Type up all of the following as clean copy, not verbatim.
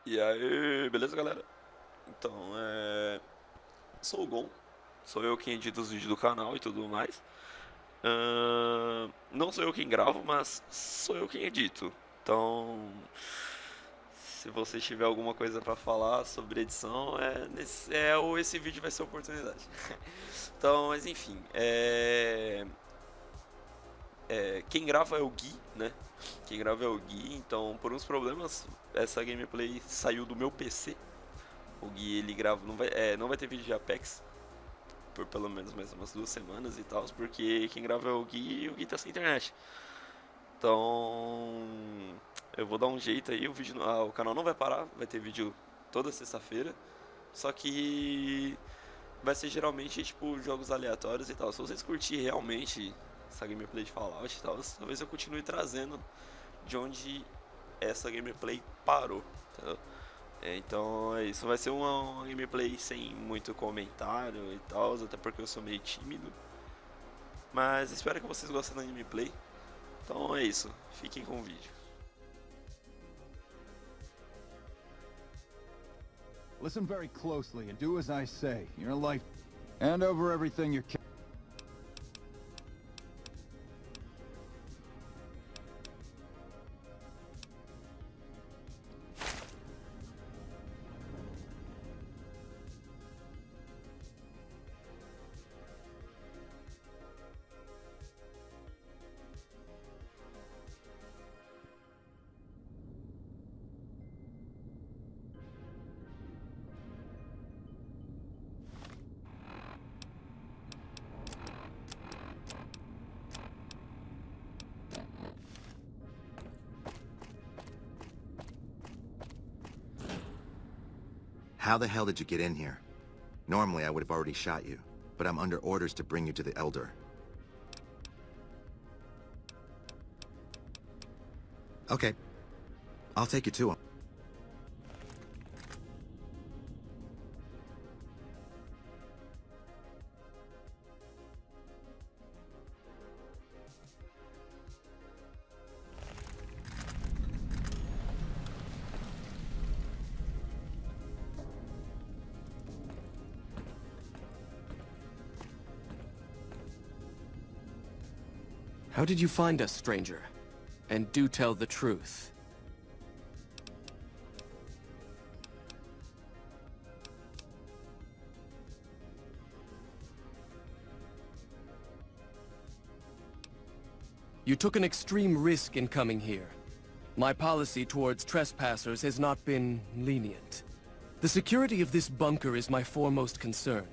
E aí, beleza, galera? Então, sou o Gon, sou eu quem edita os vídeos do canal e tudo mais. Não sou eu quem gravo, mas sou eu quem edito. Então, se você tiver alguma coisa pra falar sobre edição, ou esse vídeo vai ser a oportunidade. Então, mas enfim, quem grava é o Gui, né? Quem grava é o Gui, então por uns problemas essa gameplay saiu do meu PC. O Gui ele grava, não vai ter vídeo de Apex por pelo menos mais umas 2 semanas e tal, porque quem grava é o Gui e o Gui tá sem internet. Então eu vou dar um jeito aí, o canal não vai parar, vai ter vídeo toda sexta-feira, só que vai ser geralmente tipo jogos aleatórios e tal. Se vocês curtirem realmente essa gameplay de Fallout e tal, talvez eu continue trazendo de onde essa gameplay parou, entendeu? Então é isso, vai ser uma gameplay sem muito comentário e tal, até porque eu sou meio tímido. Mas espero que vocês gostem da gameplay. Então é isso, fiquem com o vídeo. Listen very closely and do as I say. Your life. Hand over everything you're. How the hell did you get in here? Normally I would have already shot you, but I'm under orders to bring you to the Elder. Okay. I'll take you to him. How did you find us, stranger? And do tell the truth. You took an extreme risk in coming here. My policy towards trespassers has not been lenient. The security of this bunker is my foremost concern,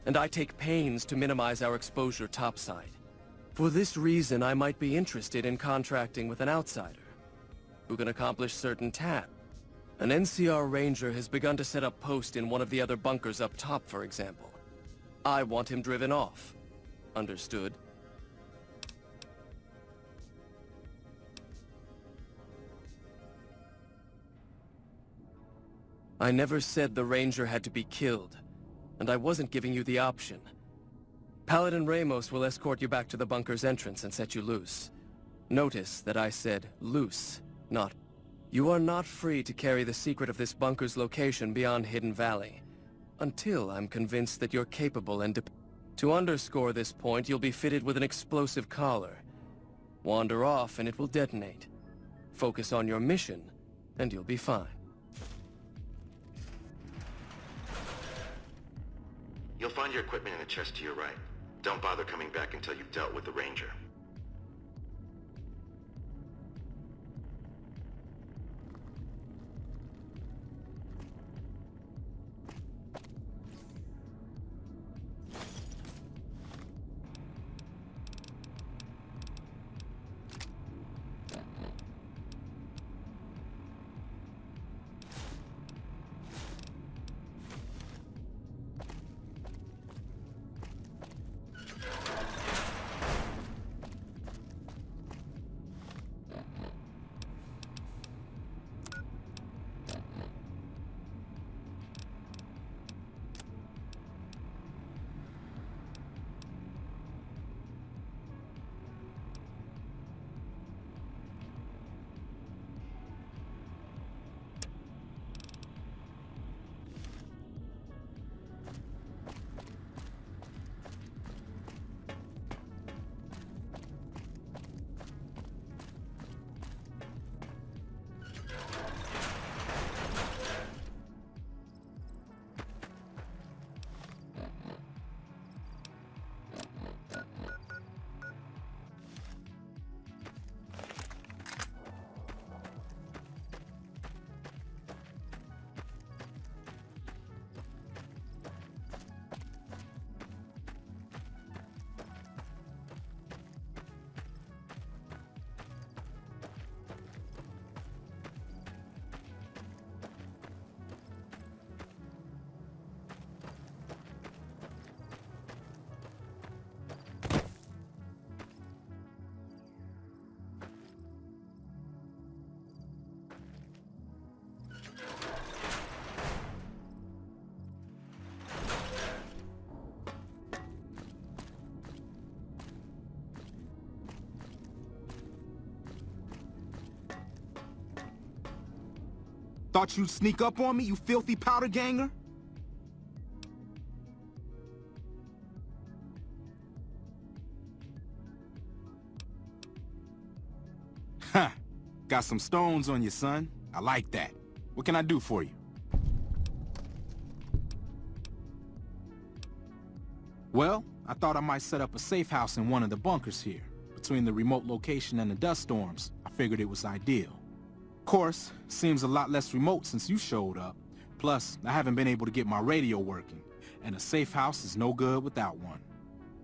and I take pains to minimize our exposure topside. For this reason, I might be interested in contracting with an outsider who can accomplish certain tasks. An NCR ranger has begun to set up post in one of the other bunkers up top, for example. I want him driven off. Understood? I never said the ranger had to be killed, and I wasn't giving you the option. Paladin Ramos will escort you back to the bunker's entrance and set you loose. Notice that I said loose, not... You are not free to carry the secret of this bunker's location beyond Hidden Valley, until I'm convinced that you're capable and... To underscore this point, you'll be fitted with an explosive collar. Wander off and it will detonate. Focus on your mission, and you'll be fine. You'll find your equipment in the chest to your right. Don't bother coming back until you've dealt with the Ranger. Thought you'd sneak up on me, you filthy powder ganger? Huh. Got some stones on you, son. I like that. What can I do for you? Well, I thought I might set up a safe house in one of the bunkers here. Between the remote location and the dust storms, I figured it was ideal. Of course, seems a lot less remote since you showed up. Plus, I haven't been able to get my radio working, and a safe house is no good without one.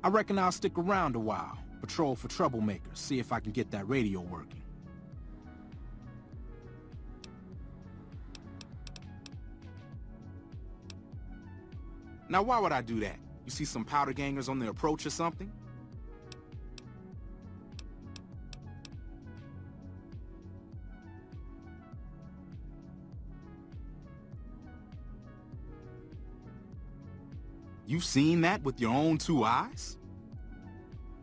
I reckon I'll stick around a while, patrol for troublemakers, see if I can get that radio working. Now, why would I do that? You see some powder gangers on the approach or something? You've seen that with your own two eyes?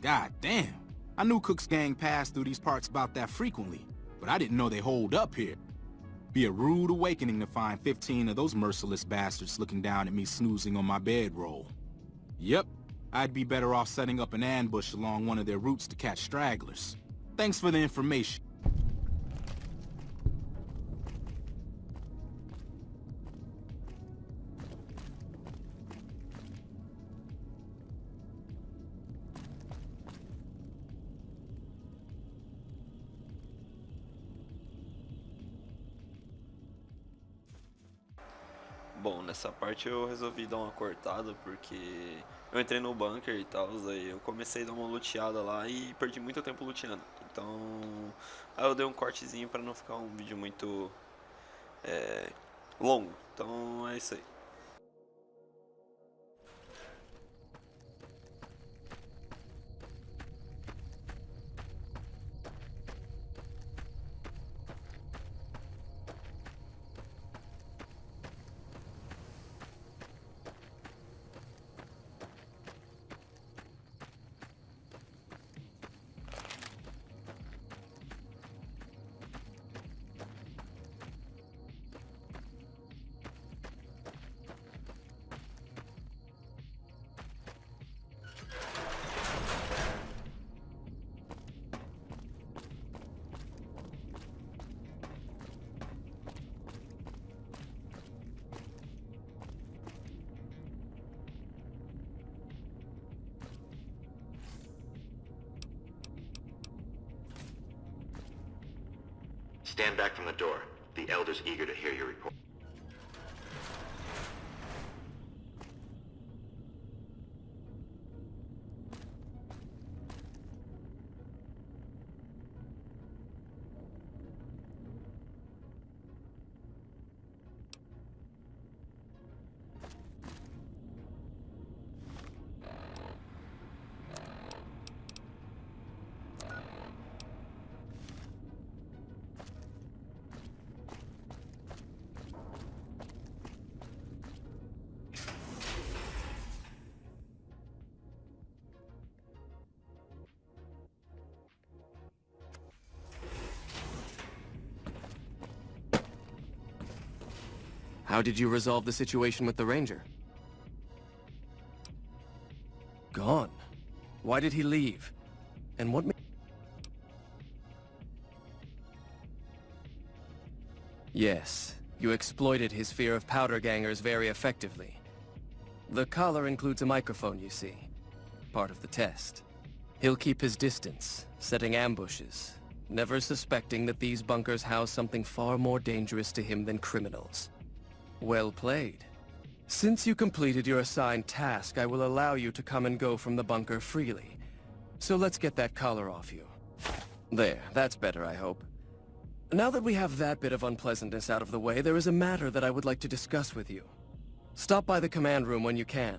God damn. I knew Cook's gang passed through these parts about that frequently, but I didn't know they holed up here. Be a rude awakening to find 15 of those merciless bastards looking down at me snoozing on my bedroll. Yep, I'd be better off setting up an ambush along one of their routes to catch stragglers. Thanks for the information. Bom, nessa parte eu resolvi dar uma cortada porque eu entrei no bunker e tal, aí eu comecei a dar uma luteada lá e perdi muito tempo luteando. Então, aí eu dei um cortezinho pra não ficar um vídeo muito longo. Então é isso aí. Stand back from the door. The Elder's eager to hear your report. How did you resolve the situation with the Ranger? Gone. Why did he leave? And what Yes, you exploited his fear of powder gangers very effectively. The collar includes a microphone, you see. Part of the test. He'll keep his distance, setting ambushes, never suspecting that these bunkers house something far more dangerous to him than criminals. Well played. Since you completed your assigned task, I will allow you to come and go from the bunker freely. So let's get that collar off you. There, that's better, I hope. Now that we have that bit of unpleasantness out of the way, there is a matter that I would like to discuss with you. Stop by the command room when you can.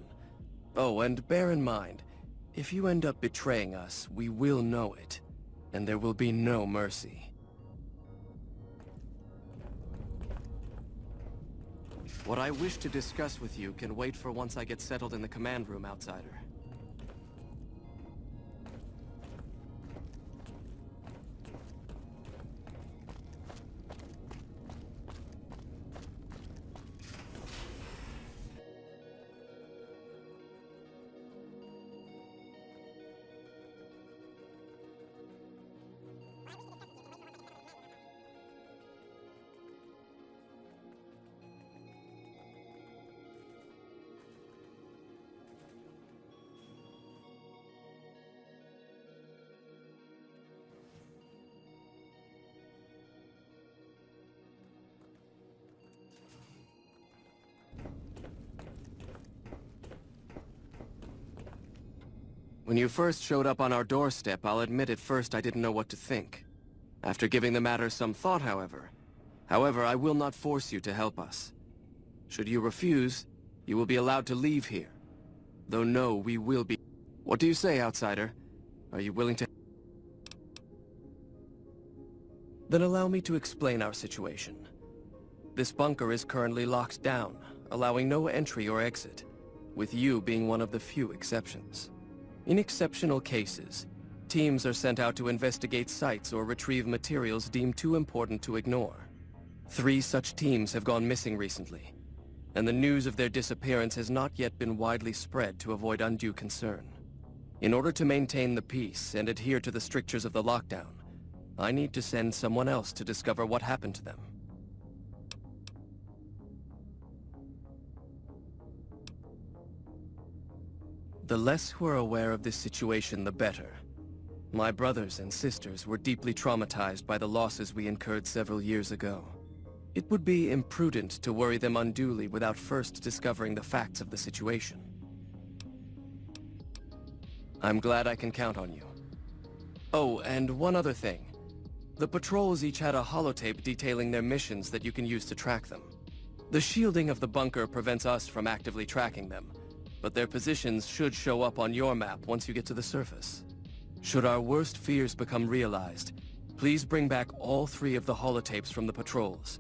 Oh, and bear in mind, if you end up betraying us, we will know it, and there will be no mercy. What I wish to discuss with you can wait for once I get settled in the command room, outsider. When you first showed up on our doorstep, I'll admit at first I didn't know what to think. After giving the matter some thought, however, I will not force you to help us. Should you refuse, you will be allowed to leave here. Though no, we will be... What do you say, outsider? Are you willing to... Then allow me to explain our situation. This bunker is currently locked down, allowing no entry or exit, with you being one of the few exceptions. In exceptional cases, teams are sent out to investigate sites or retrieve materials deemed too important to ignore. 3 such teams have gone missing recently, and the news of their disappearance has not yet been widely spread to avoid undue concern. In order to maintain the peace and adhere to the strictures of the lockdown, I need to send someone else to discover what happened to them. The less who are aware of this situation, the better. My brothers and sisters were deeply traumatized by the losses we incurred several years ago. It would be imprudent to worry them unduly without first discovering the facts of the situation. I'm glad I can count on you. Oh, and one other thing. The patrols each had a holotape detailing their missions that you can use to track them. The shielding of the bunker prevents us from actively tracking them, but their positions should show up on your map once you get to the surface. Should our worst fears become realized, please bring back all 3 of the holotapes from the patrols.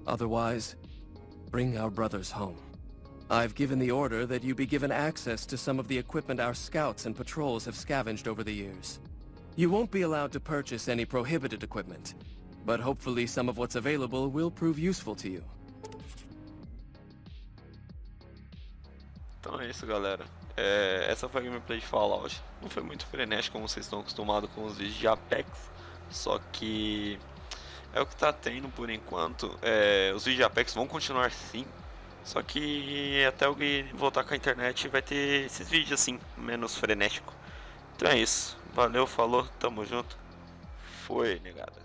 Otherwise, bring our brothers home. I've given the order that you be given access to some of the equipment our scouts and patrols have scavenged over the years. You won't be allowed to purchase any prohibited equipment, but hopefully some of what's available will prove useful to you. Então é isso, galera. Essa foi a gameplay de Fallout. Não foi muito frenético como vocês estão acostumados com os vídeos de Apex, só que é o que tá tendo por enquanto. Os vídeos de Apex vão continuar sim, só que até alguém voltar com a internet vai ter esses vídeos assim, menos frenético. Então é isso. Valeu, falou, tamo junto. Foi, negada.